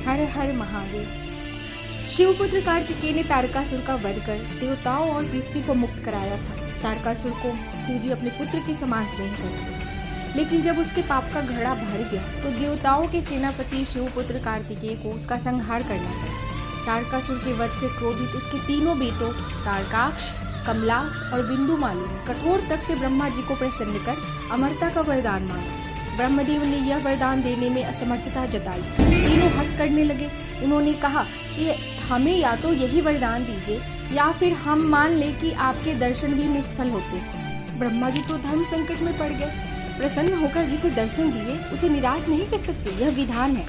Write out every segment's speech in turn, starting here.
हर हर महादेव। शिवपुत्र कार्तिकेय ने तारकासुर का वध कर देवताओं और पृथ्वी को मुक्त कराया था। तारकासुर को शिव जी अपने पुत्र के समान स्नेह करते थे, लेकिन जब उसके पाप का घड़ा भर गया तो देवताओं के सेनापति शिवपुत्र कार्तिकेय को उसका संहार करना पड़ा। तारकासुर के वध से क्रोधित उसके तीनों बेटों तारकाक्ष, कमलाक्ष और बिंदुमाली ने कठोर तप से ब्रह्मा जी को प्रसन्न कर अमरता का वरदान मांगा। ब्रह्मदेव ने यह वरदान देने में असमर्थता जताई। तीनों हट करने लगे। उन्होंने कहा कि हमें या तो यही वरदान दीजिए या फिर हम मान ले कि आपके दर्शन भी निष्फल होते। ब्रह्मा जी तो धर्म संकट में पड़ गए। प्रसन्न होकर जिसे दर्शन दिए उसे निराश नहीं कर सकते, यह विधान है।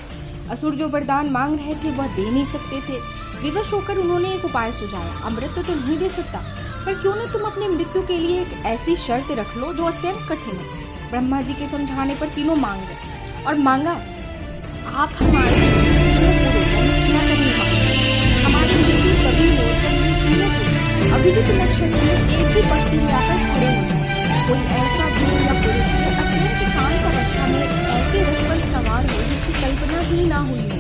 असुर जो वरदान मांग रहे थे वह दे नहीं सकते थे। विवश होकर उन्होंने एक उपाय सुझाया। अमृत तो नहीं दे सकता, पर क्यों न तुम अपनी मृत्यु के लिए एक ऐसी शर्त रख लो जो अत्यंत कठिन है। ब्रह्मा जी के समझाने पर तीनों मांग गए और मांगा, आप हमारे हमारी मृत्यु तभी हो जब ये तीनों पुरुष अभिजित नक्षत्र में एक ही पंक्ति में आकर खड़े हो जाए। कोई ऐसा देव या पुरुष जो अत्यंत शांत अवस्था में ऐसे रथ पर सवार हो जिसकी कल्पना ही ना हुई हो।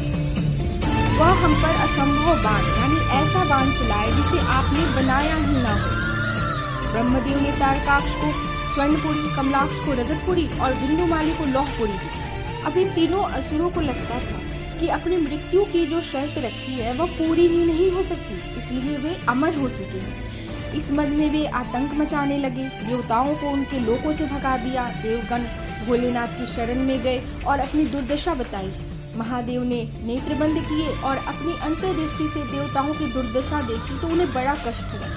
वह हम पर असंभव बाण यानी ऐसा बाण चलाए जिसे आपने बनाया ही ना हो। ब्रह्मदेव ने तारकाक्ष को स्वर्णपुरी, कमलाक्ष को रजतपुरी और बिंदुमाली को लौहपुरी दी। अब इन तीनों असुरों को लगता था कि अपनी मृत्यु की जो शर्त रखी है वह पूरी ही नहीं हो सकती, इसलिए वे अमर हो चुके हैं। इस मद में वे आतंक मचाने लगे। देवताओं को उनके लोकों से भगा दिया। देवगण भोलेनाथ की शरण में गए और अपनी दुर्दशा बताई। महादेव ने नेत्र बंद किए और अपनी अंतर्दृष्टि से देवताओं की दुर्दशा देखी तो उन्हें बड़ा कष्ट हुआ।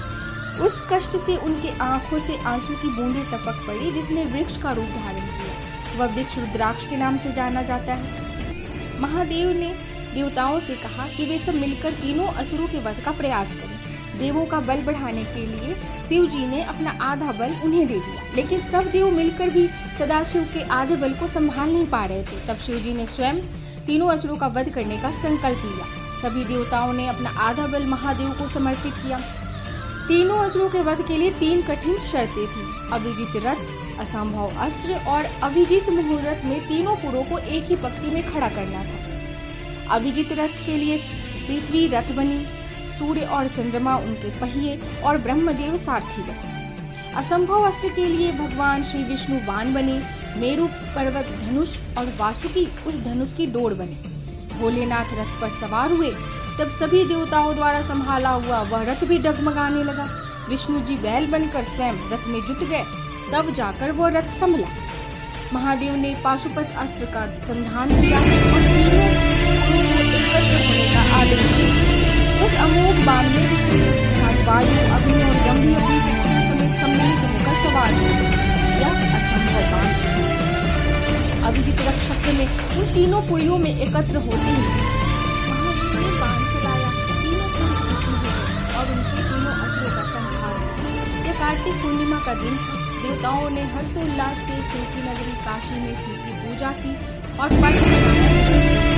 उस कष्ट से उनके आंखों से आंसू की बूंदें टपक पड़ी, जिसने वृक्ष का रूप धारण किया। वह वृक्ष रुद्राक्ष के नाम से जाना जाता है। महादेव ने देवताओं से कहा कि वे सब मिलकर तीनों असुरों के वध का प्रयास करें। देवों का बल बढ़ाने के लिए शिव जी ने अपना आधा बल उन्हें दे दिया, लेकिन सब देव मिलकर भी सदाशिव के आधे बल को संभाल नहीं पा रहे थे। तब शिव जी ने स्वयं तीनों असुरों का वध करने का संकल्प लिया। सभी देवताओं ने अपना आधा बल महादेव को समर्पित किया। तीनों असुरों के वध के लिए 3 कठिन शर्तें थीं। अविजित रथ, असंभव अस्त्र और अविजित मुहूर्त में तीनों पुरों को एक ही पंक्ति में खड़ा करना था। अविजित रथ के लिए पृथ्वी रथ बनी, सूर्य और चंद्रमा उनके पहिए और ब्रह्मदेव सारथी बने। असंभव अस्त्र के लिए भगवान श्री विष्णु वान बने, मेरु पर्वत धनुष और वासुकी उस धनुष की डोर बने। भोलेनाथ रथ पर सवार हुए, तब सभी देवताओं द्वारा संभाला हुआ वह रथ भी डगमगाने लगा। विष्णु जी बैल बनकर स्वयं रथ में जुट गए, तब जाकर वह रथ संभला। महादेव ने पाशुपत अस्त्र का संधान किया और तीनों एकत्र होने का आदेश दिया। उस अमोघ बाण में विष्णु के साथ वायु, अग्नि और यम भी अपनी शक्तियों समेत सम्मिलित होकर सवार हुए। यह असंभव बाण अभिजित रक्षक में उन तीनों पुरियों में एकत्र होते ही महादेव ने बाण चलाया। तीनों पुर भस्म हो गए और उनके तीनों असुरों का संहार हुआ। यह कार्तिक पूर्णिमा का दिन था। देवताओं ने हर्षोल्लास से शिव की नगरी काशी में शिव की पूजा की और पर्व मनाया।